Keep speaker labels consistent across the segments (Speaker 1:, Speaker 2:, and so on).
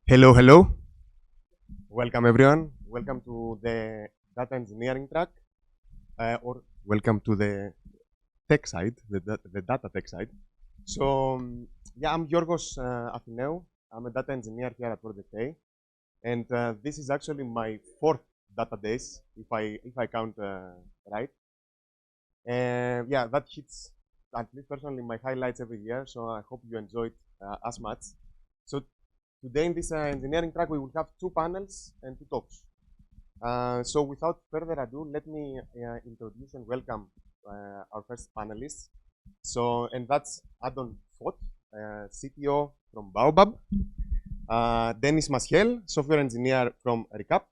Speaker 1: Hello, hello. Welcome everyone. Welcome to the data engineering track, or welcome to the tech side, the data tech side. So, yeah, I'm Giorgos Athineou. I'm a data engineer here at Project A, and this is actually my fourth data days, if I count right. And yeah, that hits at least personally my highlights every year. So I hope you enjoyed as much. So today in this engineering track, we will have two panels and two talks. So without further ado, let me introduce and welcome our first panelists. So, and that's Anton Fott, CTO from Baobab. Dennis Mashiel, software engineer from Recap.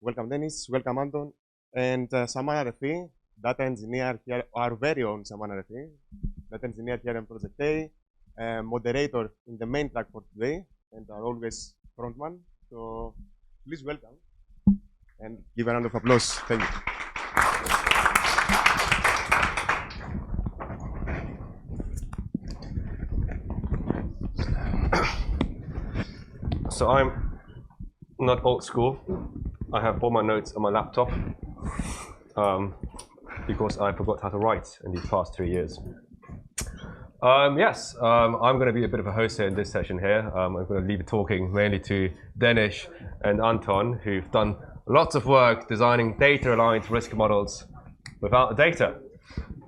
Speaker 1: Welcome, Dennis. Welcome, Anton. And Samana Refi, data engineer here, our very own Samana Refi, data engineer here in Project A, moderator in the main track for today, and are always frontman. So please welcome and give a round of applause. Thank you.
Speaker 2: So I'm not old school. I have all my notes on my laptop because I forgot how to write in these past 3 years. I'm going to be a bit of a host here in this session here. I'm going to leave it talking mainly to Dennis and Anton, who've done lots of work designing data-reliant risk models without the data.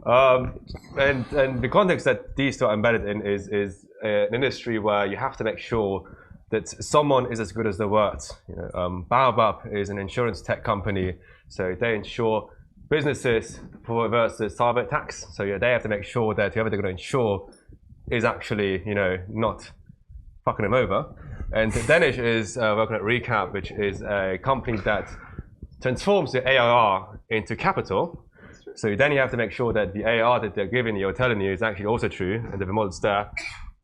Speaker 2: And the context that these two are embedded in is an industry where you have to make sure that someone is as good as their words. Baobab is an insurance tech company, so they insure businesses versus cyber attacks. So yeah, they have to make sure that whoever they're going to insure is actually, not fucking them over. And Dennis is working at Recap, which is a company that transforms the ARR into capital. So then you have to make sure that the ARR that they're giving you or telling you is actually also true, and the models there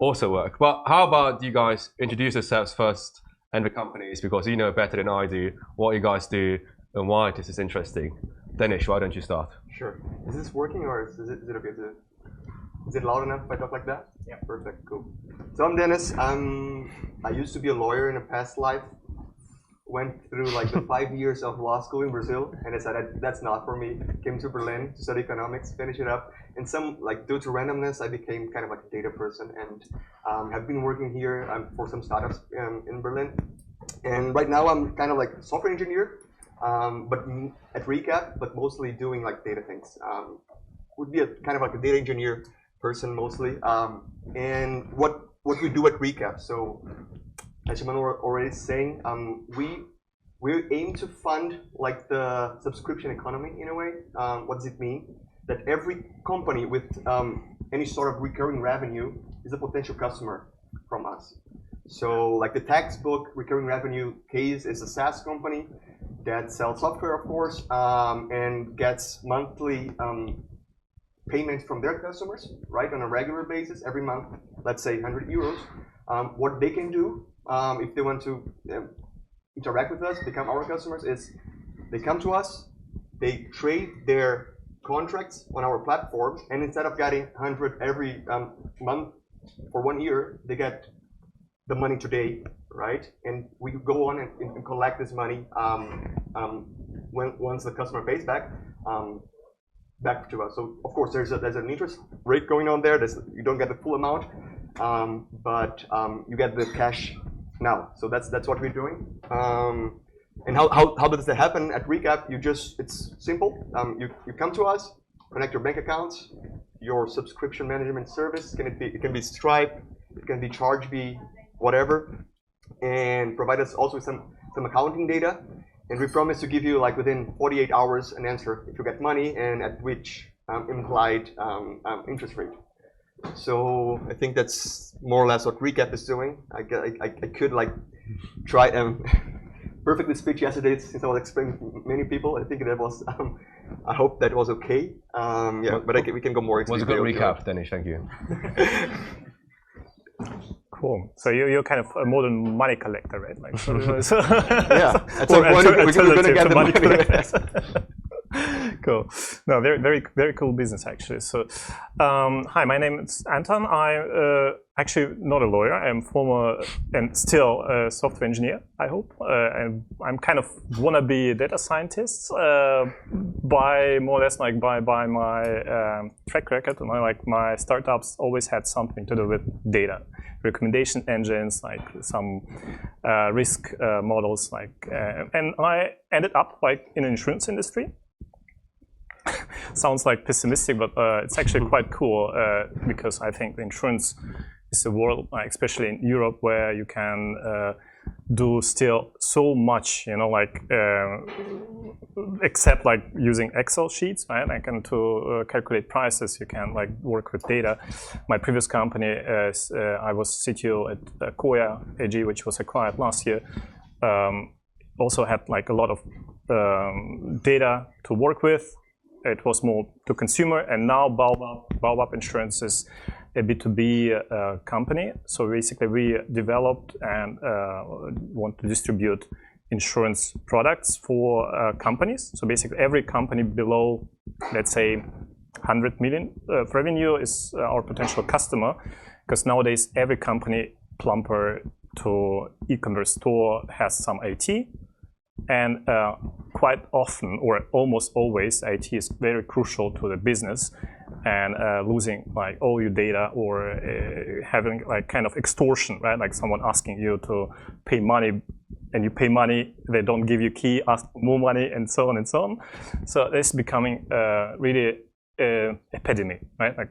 Speaker 2: also work. But how about you guys introduce yourselves first and the companies, because you know better than I do what you guys do and why this is interesting. Dennis, why don't you start?
Speaker 3: Sure. Is this working, or is it okay is it loud enough if I talk like that?
Speaker 4: Yeah.
Speaker 3: Perfect, cool. So I'm Dennis. I used to be a lawyer in a past life. Went through like the 5 years of law school in Brazil and decided that's not for me. Came to Berlin to study economics, finish it up. And due to randomness, I became kind of like a data person and have been working here for some startups in Berlin. And right now I'm kind of like a software engineer, but at Recap, but mostly doing like data things. Would be a kind of like a data engineer person mostly. And what we do at Recap. So as you were already saying, we aim to fund like the subscription economy in a way. What does it mean? That every company with any sort of recurring revenue is a potential customer from us. So like the textbook recurring revenue case is a SaaS company that sells software, of course, and gets monthly payments from their customers, right, on a regular basis every month, let's say 100 euros. What they can do if they want to interact with us, become our customers, is they come to us, they trade their contracts on our platform, and instead of getting 100 every month for 1 year, they get the money today, right? And we go on and collect this money once the customer pays back to us. So of course there's an interest rate going on there. You don't get the full amount, but you get the cash now. So that's what we're doing. And how does that happen at Recap? It's simple. You come to us, connect your bank accounts, your subscription management service. It can be Stripe, it can be Chargebee, whatever, and provide us also with some accounting data. And we promise to give you like within 48 hours an answer if you get money and at which implied interest rate. So I think that's more or less what Recap is doing. I could like try perfectly speech yesterday since I was explaining to many people. I think that was I hope that was okay. But we can go more into
Speaker 2: detail. Was a good recap, Dennis. Thank you.
Speaker 4: Cool. So you're kind of a modern money collector, right? Like,
Speaker 3: yeah. At some point we're going to get the money.
Speaker 4: Cool. No, very cool business actually. So, hi, my name is Anton. I'm actually not a lawyer. I'm former and still a software engineer, I hope. And I'm kind of wannabe data scientist by more or less like by my track record. And my startups always had something to do with data, recommendation engines, like some risk models, and I ended up in the insurance industry. Sounds like pessimistic, but it's actually quite cool because I think the insurance is a world, especially in Europe, where you can do still so much, except using Excel sheets, right? And to calculate prices, you can work with data. My previous company, I was CTO at Koya AG, which was acquired last year. Also had a lot of data to work with. It was more to consumer, and now Baobab Insurance is a B2B company. So basically, we developed and want to distribute insurance products for companies. So basically, every company below, let's say, 100 million of revenue is our potential customer, because nowadays every company, plumber to e-commerce store, has some IT. And quite often, or almost always, IT is very crucial to the business, and losing all your data, or having kind of extortion, right? Like someone asking you to pay money, and you pay money, they don't give you key, ask for more money, and so on and so on. So it's becoming really epidemic, right?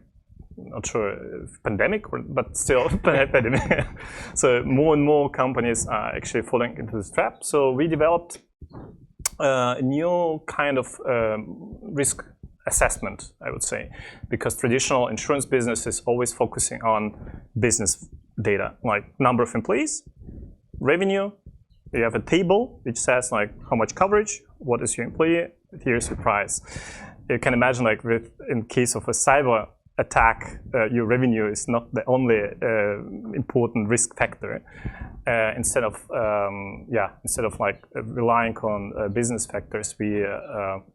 Speaker 4: Not sure if pandemic, but still epidemic. So more and more companies are actually falling into this trap. So we developed a new kind of risk assessment, I would say, because traditional insurance business is always focusing on business data, like number of employees, revenue. You have a table which says how much coverage, what is your employee, here's your price. You can imagine in case of a cyber attack, your revenue is not the only important risk factor. Instead of relying on business factors, we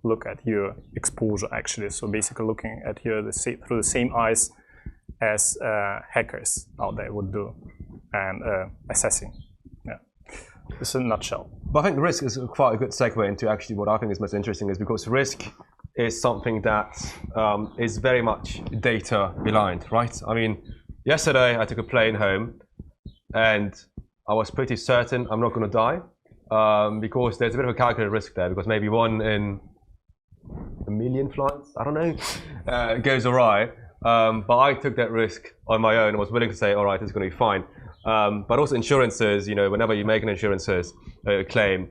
Speaker 4: look at your exposure actually. So basically, looking at you through the same eyes as hackers out there would do, and assessing. Yeah, this is a nutshell.
Speaker 2: But I think risk is quite a good segue into actually what I think is most interesting, is because risk is something that is very much data reliant, right? I mean, yesterday I took a plane home and I was pretty certain I'm not going to die because there's a bit of a calculated risk there, because maybe 1 in a million flights, I don't know, goes awry. But I took that risk on my own and was willing to say, all right, it's going to be fine. But also insurances, whenever you make an insurance claim,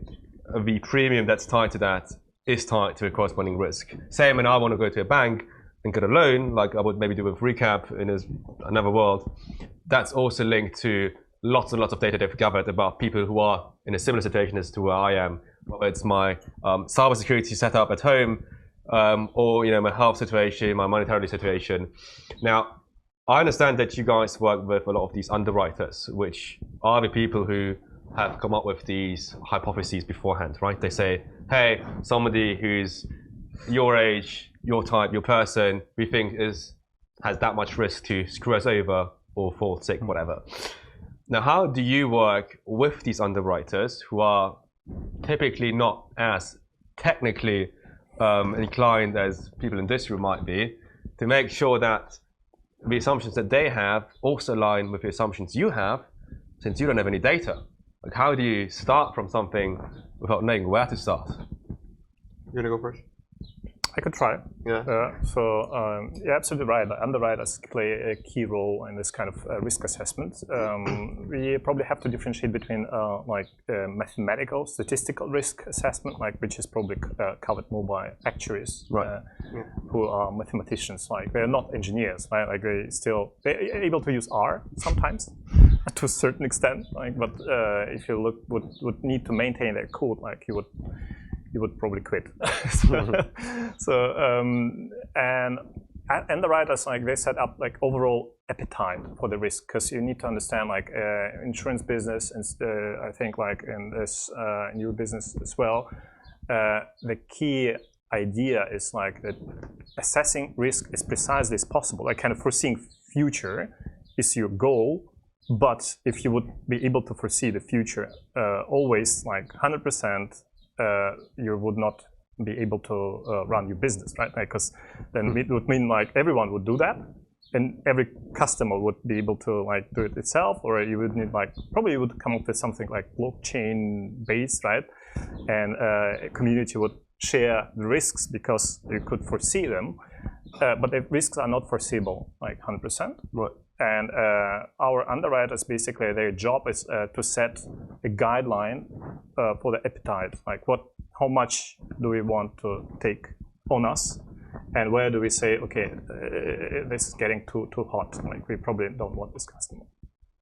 Speaker 2: the premium that's tied to that is tied to a corresponding risk. Same when I want to go to a bank and get a loan, like I would maybe do with recap in another world, that's also linked to lots and lots of data they've gathered about people who are in a similar situation as to where I am, whether it's my cybersecurity setup at home, or my health situation, my monetary situation. Now, I understand that you guys work with a lot of these underwriters, which are the people who have come up with these hypotheses beforehand, right? They say, hey, somebody who's your age, your type, your person, we think has that much risk to screw us over or fall sick, whatever. Now, how do you work with these underwriters who are typically not as technically inclined as people in this room might be, to make sure that the assumptions that they have also align with the assumptions you have, since you don't have any data? Like, how do you start from something without knowing where to start?
Speaker 3: You want to go first?
Speaker 4: I could try.
Speaker 3: Yeah.
Speaker 4: You're absolutely right. Underwriters play a key role in this kind of risk assessment. We probably have to differentiate between mathematical, statistical risk assessment, which is probably covered more by actuaries, right? Who are mathematicians. They're not engineers, right? They're able to use R sometimes, to a certain extent. But if you would need to maintain their code, you would probably quit. And underwriters, they set up overall appetite for the risk, because you need to understand insurance business, and I think in this in your business as well, the key idea is like that assessing risk as precisely as possible, like kind of foreseeing future is your goal. But if you would be able to foresee the future always like 100%, you would not be able to run your business, right? Because then it would mean like everyone would do that, and every customer would be able to like do it itself, or you would need like probably you would come up with something like blockchain based, right? And a community would share the risks because you could foresee them, but the risks are not foreseeable like 100%.
Speaker 2: Right.
Speaker 4: And our underwriters, basically, their job is to set a guideline for the appetite, like how much do we want to take on us, and where do we say, okay, this is getting too hot, like we probably don't want this customer.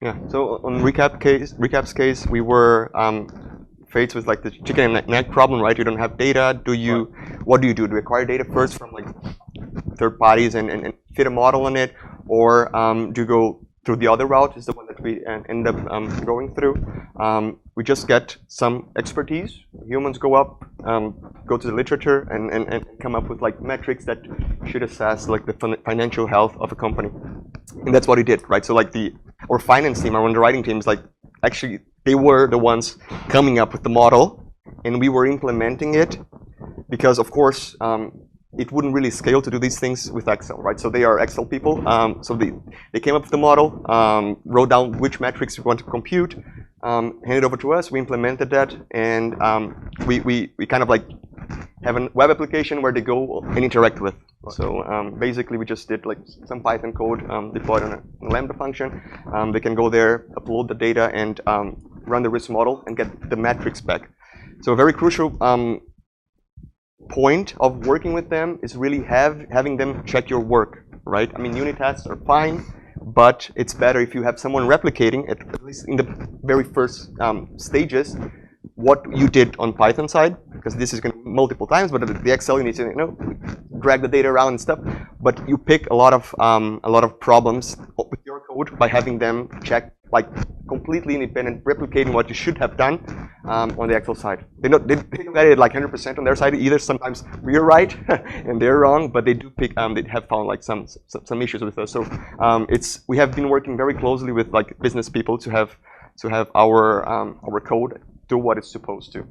Speaker 3: Yeah. So on Recap's case, we were faced with like the chicken and egg problem, right? You don't have data. What do you do? Do you acquire data first from like third parties and fit a model on it, or do you go through the other route? Is the one that we end up going through. We just get some expertise. Humans go up, go to the literature, and come up with like metrics that should assess like the financial health of a company, and that's what he did, right? So like our finance team, our underwriting team is like actually they were the ones coming up with the model, and we were implementing it because of course it wouldn't really scale to do these things with Excel, right? So they are Excel people. So they came up with the model, wrote down which metrics we want to compute, handed it over to us. We implemented that, and we kind of like have a web application where they go and interact with. So basically, we just did like some Python code deployed on a Lambda function. They can go there, upload the data, and run the risk model and get the metrics back. So a very crucial point of working with them is really having them check your work, right? I mean, unit tests are fine, but it's better if you have someone replicating, at least in the very first stages, what you did on Python side, because this is going to multiple times, but the Excel you need to drag the data around and stuff. But you pick a lot of problems with your code by having them check like completely independent, replicating what you should have done on the Excel side. They don't get it like 100% on their side either. Sometimes we're right and they're wrong, but they do pick. They have found like some issues with us. So we have been working very closely with like business people to have our code do what it's supposed to.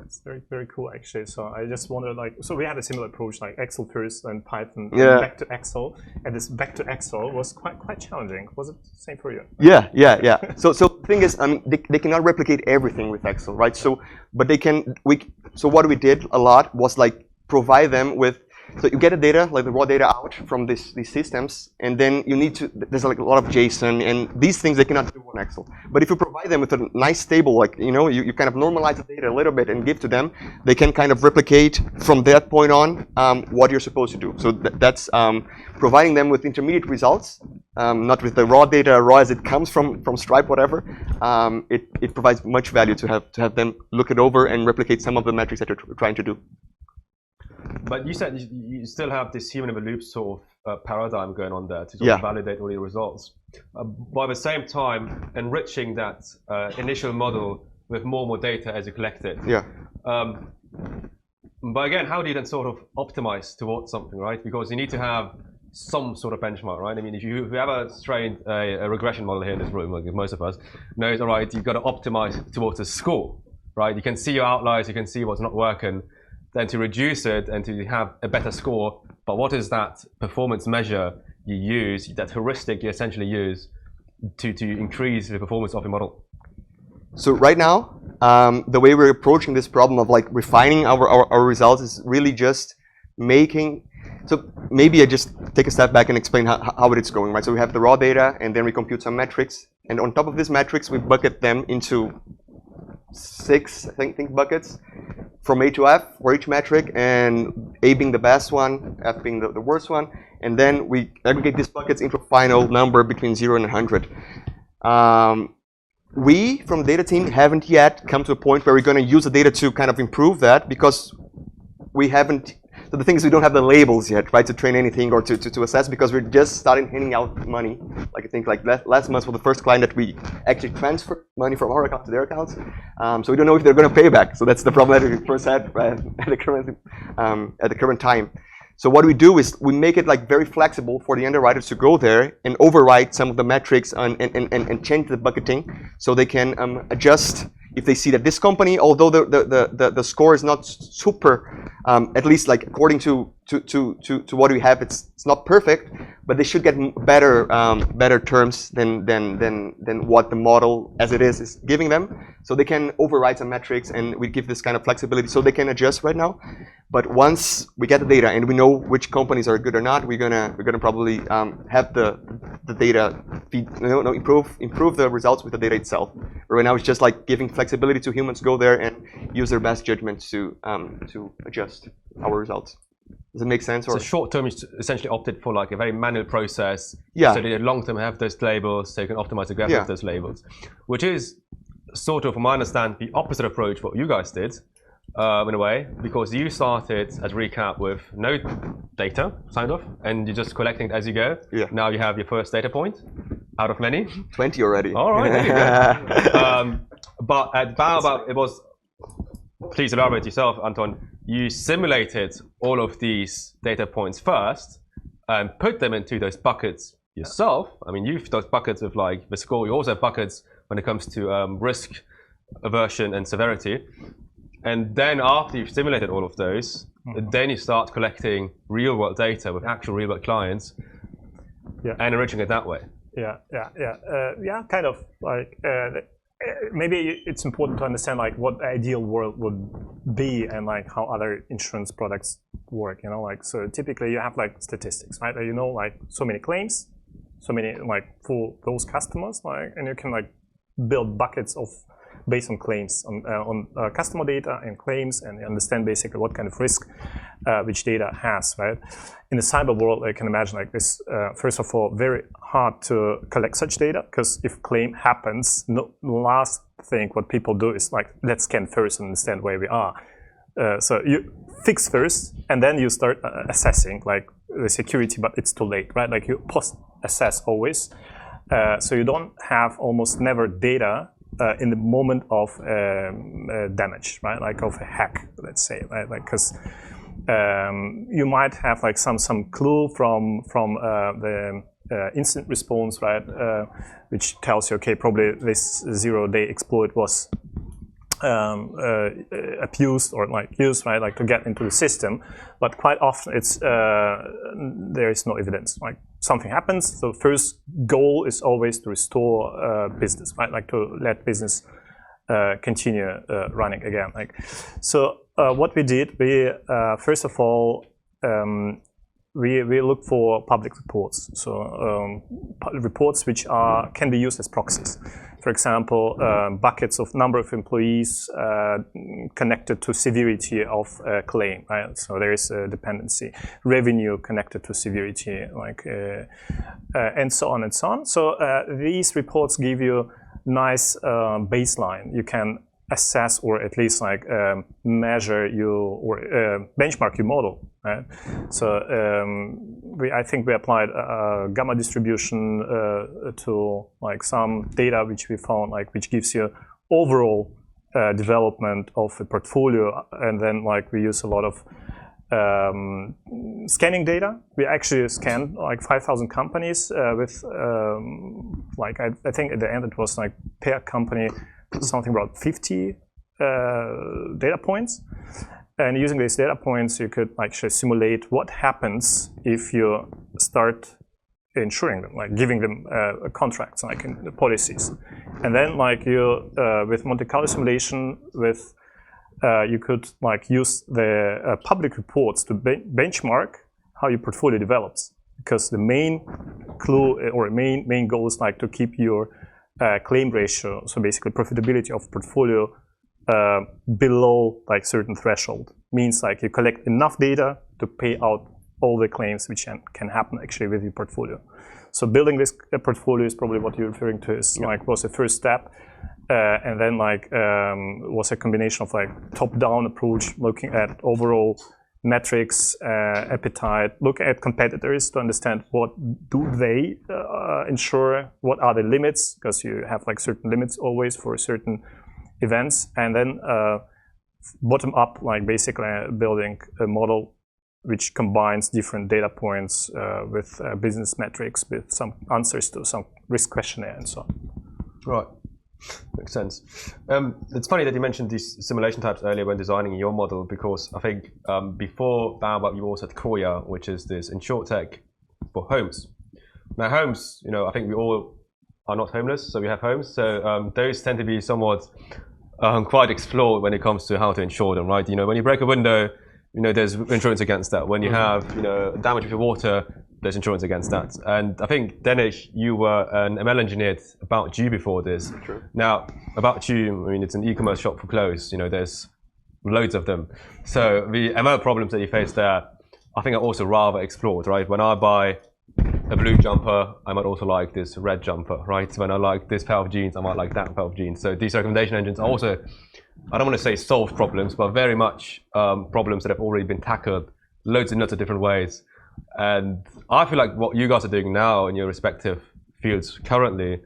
Speaker 4: It's very, very cool, actually. So I just wondered, like, so we had a similar approach, like Excel first and Python, and back to Excel. And this back to Excel was quite challenging. Was it the same for you?
Speaker 3: Yeah. So the thing is, they cannot replicate everything with Excel, right? So, but they can. So what we did a lot was like provide them with. So you get the data, like the raw data out from these systems, and then you need to, there's like a lot of JSON, and these things they cannot do on Excel. But if you provide them with a nice table, like, you kind of normalize the data a little bit and give to them, they can kind of replicate from that point on what you're supposed to do. So that's providing them with intermediate results, not with the raw data, raw as it comes from Stripe, whatever. It provides much value to have them look it over and replicate some of the metrics that you're trying to do.
Speaker 2: But you said you still have this human in the loop sort of paradigm going on there to sort of validate all your results. But at the same time, enriching that initial model with more and more data as you collect it.
Speaker 3: Yeah.
Speaker 2: But again, how do you then sort of optimize towards something, right? Because you need to have some sort of benchmark, right? I mean, if you ever trained a regression model here in this room, like most of us, knows, all right, you've got to optimize towards a score, right? You can see your outliers, you can see what's not working. Then to reduce it and to have a better score, but what is that performance measure you use, that heuristic you essentially use to increase the performance of your model?
Speaker 3: So right now, the way we're approaching this problem of like refining our results is really just making, so maybe I just take a step back and explain how it's going, right? So we have the raw data, and then we compute some metrics, and on top of these metrics, we bucket them into 6, I think buckets, from A to F for each metric, and A being the best one, F being the worst one, and then we aggregate these buckets into a final number between 0 and 100. We, from the data team, haven't yet come to a point where we're going to use the data to kind of improve that, because we haven't. So the thing is, we don't have the labels yet, right, to train anything or to assess, because we're just starting handing out money. Like I think like last month for the first client that we actually transferred money from our account to their accounts. So we don't know if they're going to pay back. So that's the problem that we first had, right, at the current time. So what we do is we make it like very flexible for the underwriters to go there and override some of the metrics and change the bucketing, so they can adjust if they see that this company, although the score is not super, at least like according to what we have, it's not perfect, but they should get better terms than what the model as it is giving them. So they can override some metrics, and we give this kind of flexibility so they can adjust right now. But once we get the data and we know which companies are good or not, we're gonna probably have the data feed, improve the results with the data itself. But right now it's just like giving flexibility to humans to go there and use their best judgment to adjust our results. Does it make sense? Or?
Speaker 2: So short term is essentially opted for like a very manual process.
Speaker 3: Yeah.
Speaker 2: So they long term have those labels, so you can optimize the graph of those labels, which is sort of, from my understanding, the opposite approach what you guys did. In a way, because you started, as recap, with no data signed off, and you're just collecting it as you go.
Speaker 3: Yeah.
Speaker 2: Now you have your first data point out of many.
Speaker 3: 20 already.
Speaker 2: All right, there you go. But at Baobab, it was, please elaborate yourself, Anton, you simulated all of these data points first and put them into those buckets yourself. I mean, you've those buckets with like the score. You also have buckets when it comes to risk, aversion, and severity. And then after you've simulated all of those, then you start collecting real-world data with actual real-world clients and enriching it that way.
Speaker 4: Yeah, kind of like maybe it's important to understand like what the ideal world would be and like how other insurance products work, you know, like, so typically you have like statistics, right? You know, like so many claims, so many like for those customers, like, and you can like build buckets of based on claims, on customer data and claims, and understand basically what kind of risk which data has, right? In the cyber world, I can imagine like this, first of all, very hard to collect such data, because if claim happens, the last thing what people do is like, let's scan first and understand where we are. So you fix first, and then you start assessing like the security, but it's too late, right? Like you post-assess always. So you don't have almost never data in the moment of damage, right? Like of a hack, let's say, right? Like, because you might have like some clue from the incident response, right? Which tells you, okay, probably this zero-day exploit was abused or like used, right? Like to get into the system, but quite often it's there is no evidence. Like something happens, the first goal is always to restore business, right? Like to let business continue running again. Like, so what we did, we first of all we look for public reports. So reports which can be used as proxies. For example, buckets of number of employees connected to severity of a claim, right? So there is a dependency. Revenue connected to severity, like, and so on and so on. So these reports give you nice baseline. You can assess or at least like measure or benchmark your model, right? So I think we applied gamma distribution to like some data which we found, like which gives you overall development of a portfolio, and then like we use a lot of scanning data. We actually scanned like 5,000 companies with like I think at the end it was like per company something about 50 data points, and using these data points you could actually simulate what happens if you start insuring them, like giving them contracts, like in the policies, and then like you with Monte Carlo simulation with you could like use the public reports to benchmark how your portfolio develops, because the main clue or main goal is like to keep your claim ratio, so basically profitability of portfolio below like certain threshold. Means like you collect enough data to pay out all the claims which can happen actually with your portfolio. So building this portfolio is probably what you're referring to, is like was the first step, and then like was a combination of like top-down approach, looking at overall metrics, appetite, look at competitors to understand what do they ensure, what are the limits, because you have like certain limits always for certain events, and then bottom up, like basically building a model which combines different data points with business metrics, with some answers to some risk questionnaire and so on.
Speaker 2: Right. Makes sense. It's funny that you mentioned these simulation types earlier when designing your model, because I think before Baobab you also had Koya, which is this insurtech for homes. Now homes, I think we all are not homeless, so we have homes. So those tend to be somewhat quite explored when it comes to how to insure them, right? When you break a window, there's insurance against that. When you have, damage with your water, there's insurance against that. And I think, Denis, you were an ML engineer at About You before this.
Speaker 3: True.
Speaker 2: Now, About You, it's an e-commerce shop for clothes. There's loads of them. So the ML problems that you face there, I think are also rather explored, right? When I buy a blue jumper, I might also like this red jumper, right? When I like this pair of jeans, I might like that pair of jeans. So these recommendation engines are also, I don't want to say solve problems, but very much problems that have already been tackled loads and loads of different ways. And I feel like what you guys are doing now in your respective fields currently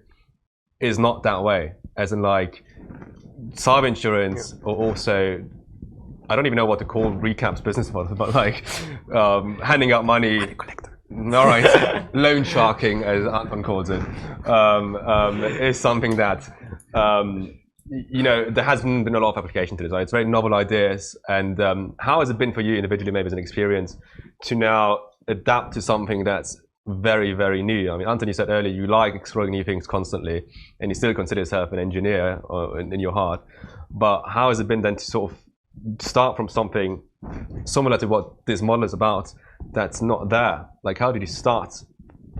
Speaker 2: is not that way. As in like cyber insurance, or also, I don't even know what to call Recap's business model, but like handing out money. Money collector. All right, loan sharking, as Anton calls it, is something that there hasn't been a lot of application to this. Right? It's very novel ideas. And how has it been for you individually, maybe as an experience, to now adapt to something that's very, very new? I mean, Anton, you said earlier you like exploring new things constantly, and you still consider yourself an engineer in your heart. But how has it been then to sort of start from something similar to what this model is about that's not there? Like, how did you start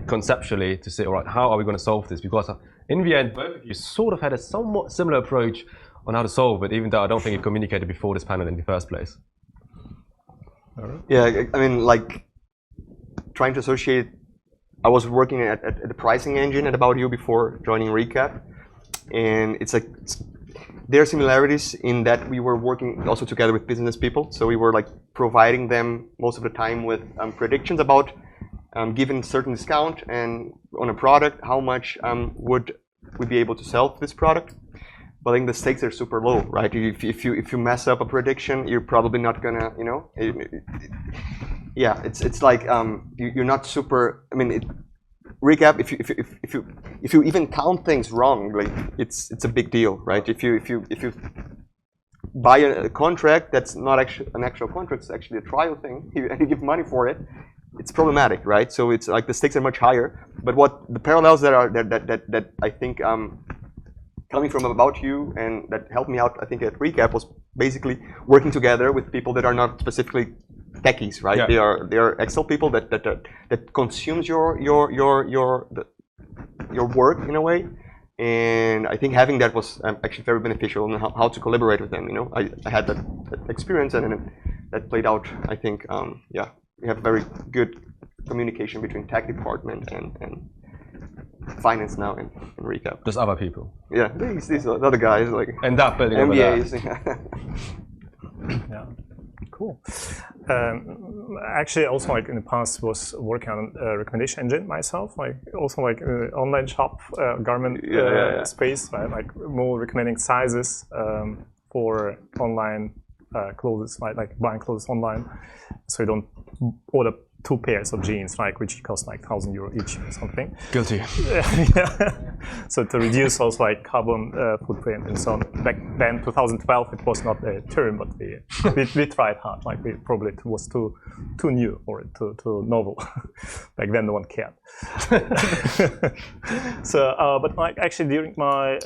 Speaker 2: conceptually to say, all right, how are we going to solve this? Because in the end, both of you sort of had a somewhat similar approach on how to solve it, even though I don't think you communicated before this panel in the first place.
Speaker 3: Yeah, I mean, like, trying to associate, I was working at the pricing engine at About You before joining Recap, and it's like, there are similarities in that we were working also together with business people, so we were like providing them most of the time with predictions about given certain discount and on a product, how much would we be able to sell this product. But I think the stakes are super low, right? If you mess up a prediction, you're probably not gonna, yeah, it's like you're not super. I mean, Recap. If you even count things wrong, like it's a big deal, right? If you buy a contract that's not actually an actual contract, it's actually a trial thing, and you give money for it, it's problematic, right? So it's like the stakes are much higher. But what the parallels that I think coming from About You and that helped me out, I think, at Recap was basically working together with people that are not specifically techies, right? Yeah. They are Excel people that consumes your work in a way. And I think having that was actually very beneficial in how to collaborate with them. I had that experience, and that played out. I think, yeah, we have very good communication between tech department and finance now in Recap.
Speaker 2: There's other people.
Speaker 3: Yeah, these other guys like
Speaker 2: and that building
Speaker 3: MBAs.
Speaker 4: Yeah, cool. Actually, also like in the past was working on a recommendation engine myself. Like also like online shop garment space, right? Like more recommending sizes for online clothes, like buying clothes online, so you don't order 2 pairs of jeans, like which cost like €1,000 each or something.
Speaker 2: Guilty.
Speaker 4: Yeah. So to reduce also like carbon footprint and so on. Back then, 2012, it was not a term, but we tried hard. Like probably it was too new or too novel. Back then, no one cared. So, but like actually during my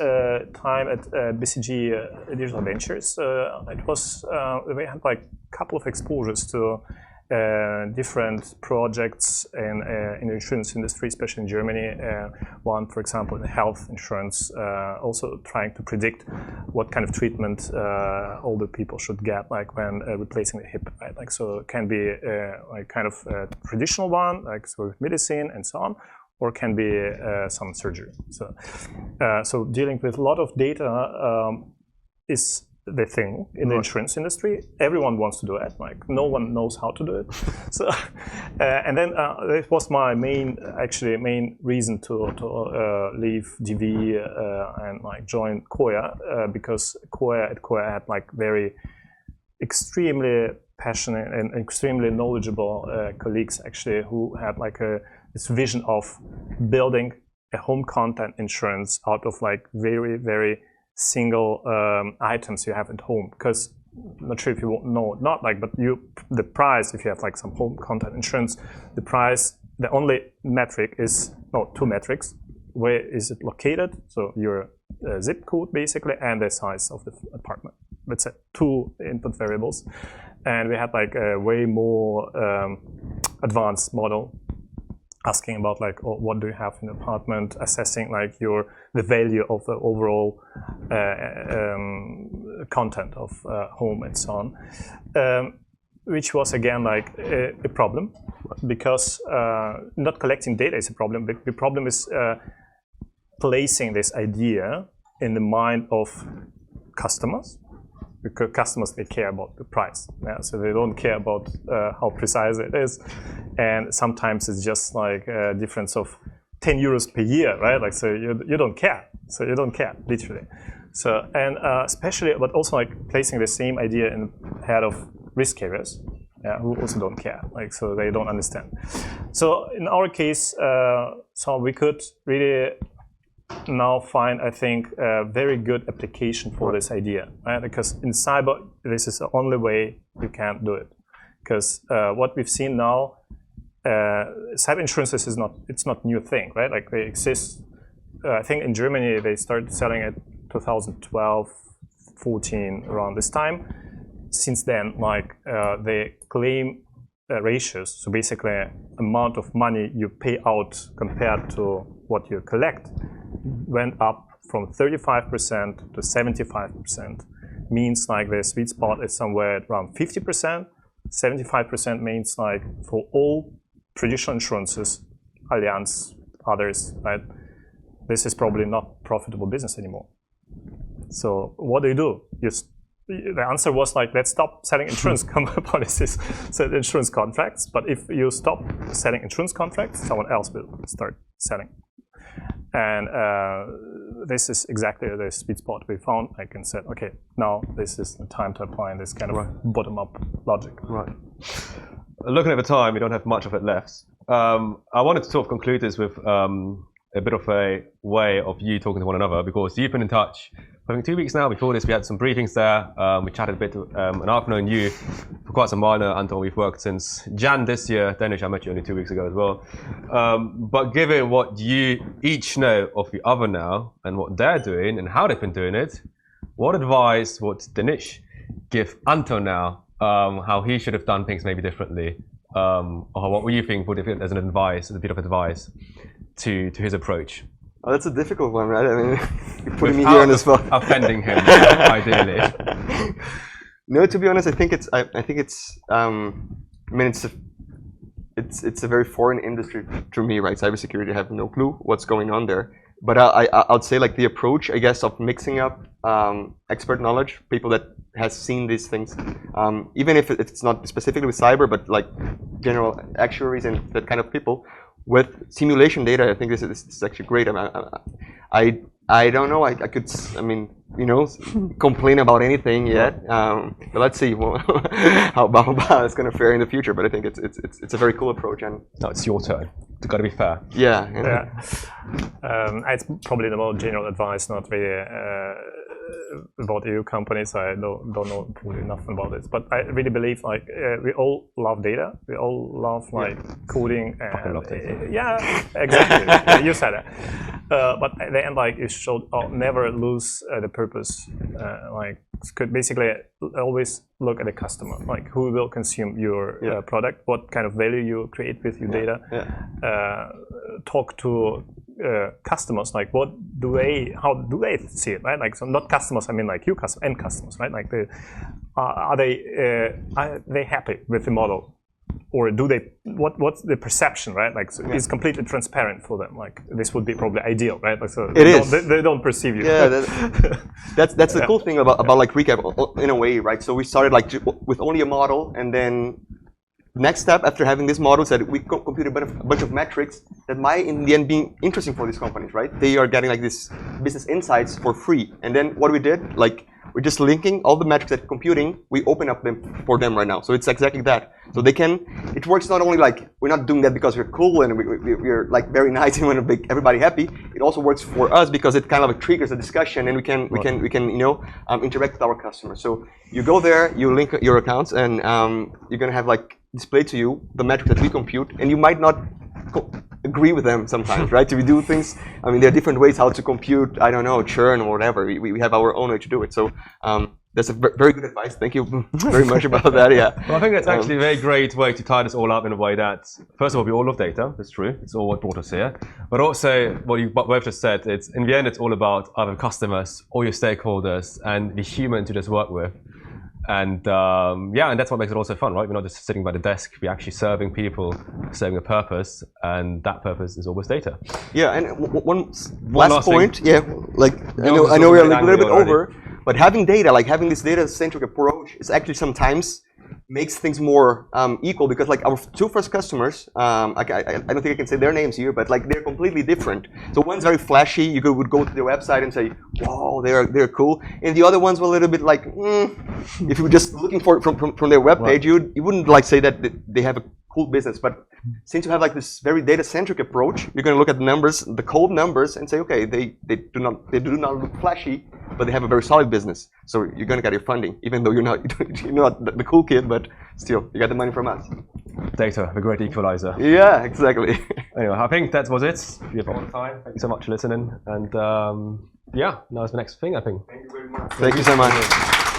Speaker 4: time at BCG Digital Ventures, it was we had like a couple of exposures to different projects in the insurance industry, especially in Germany. One, for example, in health insurance, also trying to predict what kind of treatment older people should get, like when replacing the hip, right? Like, so it can be like kind of a traditional one, like so with medicine and so on, or can be some surgery. So, so dealing with a lot of data is the thing in the insurance industry. Everyone wants to do it. Like no one knows how to do it. So, and then it was my main reason to leave DV and like join Koya because Koya had like very extremely passionate and extremely knowledgeable colleagues actually who had like this vision of building a home content insurance out of like very, very single items you have at home. Because I'm not sure if you know, not like, but the price, if you have like some home content insurance, the price, the only metric is, no, two metrics. Where is it located? So your zip code basically, and the size of the apartment. That's it, two input variables. And we had like a way more advanced model asking about like, oh, what do you have in the apartment, assessing like the value of the overall content of home and so on, which was again like a problem because not collecting data is a problem. The problem is placing this idea in the mind of customers. Because customers, they care about the price, so they don't care about how precise it is, and sometimes it's just like a difference of 10 euros per year, right? Like so you don't care, literally. So and especially, but also like placing the same idea in the head of risk carriers, who also don't care, like so they don't understand. So in our case, so we could really now find, I think, a very good application for this idea, right? Because in cyber, this is the only way you can do it. Because what we've seen now, cyber insurances is not new thing, right? Like they exist. I think in Germany they started selling it 2012, 14, around this time. Since then, like the claim ratios, so basically amount of money you pay out compared to what you collect, went up from 35% to 75%. Means like the sweet spot is somewhere around 50%. 75% means like for all traditional insurances, Allianz, others, right? This is probably not profitable business anymore. So what do? The answer was like, let's stop selling insurance policies, so insurance contracts. But if you stop selling insurance contracts, someone else will start selling. And this is exactly the sweet spot we found. I can say, okay, now this is the time to apply this kind of bottom-up logic.
Speaker 2: Right. Looking at the time, we don't have much of it left. I wanted to sort of conclude this with a bit of a way of you talking to one another, because you've been in touch for I think 2 weeks now. Before this, we had some briefings there. We chatted a bit, and I've known you for quite some while now, Anton. We've worked since Jan this year. Danish, I met you only 2 weeks ago as well. But given what you each know of the other now, and what they're doing, and how they've been doing it, what advice would Danish give Anton now, how he should have done things maybe differently? Or what would you think would have as an advice, as a bit of advice to his approach?
Speaker 3: Oh, that's a difficult one, right? I mean, you're putting me here on the spot.
Speaker 2: Offending him, ideally.
Speaker 3: No, to be honest, I think it's I mean, it's a very foreign industry to me, right? Cybersecurity, I have no clue what's going on there. But I'd say like the approach, I guess, of mixing up expert knowledge, people that has seen these things, even if it's not specifically with cyber, but like general actuaries and that kind of people, with simulation data. I think this is actually great. I don't know. I could, I mean, you know, complain about anything yet. But let's see how it's going to fare in the future. But I think it's a very cool approach. And
Speaker 2: no, it's your turn. It's got to be fair.
Speaker 3: Yeah.
Speaker 4: It's probably the more general advice, not really about EU companies. I don't know really enough about it. But I really believe like we all love data. We all love like coding. And,
Speaker 2: love data.
Speaker 4: Yeah, exactly. You said it. But at the end, like you should never lose the purpose. Like could basically always look at the customer, like who will consume your product, what kind of value you create with your data. Talk to customers, like how do they see it, right? Like so not customers, I mean like you end customers, right? Like are they happy with the model? or do they? What's the perception, right? Like, so it's completely transparent for them. Like, this would be probably ideal, right? Like, so they don't perceive you.
Speaker 3: Yeah, that's the cool thing about like Recap in a way, right? So we started like with only a model, and then next step after having this model said we compute a bunch of metrics that might in the end be interesting for these companies, right? They are getting like this business insights for free, and then what we did, like, we're just linking all the metrics that computing, we open up them for them right now. So it's exactly that. So they can, it works not only like, we're not doing that because we're cool and we're like very nice and want to make everybody happy. It also works for us because it kind of like triggers a discussion, and we can you know, interact with our customers. So you go there, you link your accounts, and you're going to have like display to you the metrics that we compute, and you might not agree with them sometimes, right? So we do things, I mean, there are different ways how to compute, I don't know, churn or whatever. We have our own way to do it. So that's a very good advice. Thank you very much about that, yeah.
Speaker 2: Well, I think that's actually a very great way to tie this all up in a way that, first of all, we all love data, that's true. It's all what brought us here. But also, what you both just said, it's in the end, it's all about other customers, all your stakeholders, and the humans you just work with. And yeah, and that's what makes it also fun, right? We're not just sitting by the desk, we're actually serving people, serving a purpose, and that purpose is always data.
Speaker 3: Yeah, and one last point, yeah, like I know we're like a little bit over, but having data, like having this data-centric approach is actually sometimes makes things more equal, because like our two first customers, I don't think I can say their names here, but like they're completely different. So one's very flashy, you would go to their website and say, wow, they're cool, and the other ones were a little bit like, if you were just looking for from their web page, you wouldn't like say that they have a cool business. But since you have like this very data-centric approach, you're going to look at the numbers, the cold numbers, and say, okay, they do not look flashy, but they have a very solid business. So you're going to get your funding, even though you're not the cool kid, but still, you got the money from us.
Speaker 2: Data, the great equalizer.
Speaker 3: Yeah, exactly.
Speaker 2: Anyway, I think that was it. We have all the time. Thank you so much for listening. And yeah, now it's the next thing, I think.
Speaker 3: Thank you very much. Thank you so much.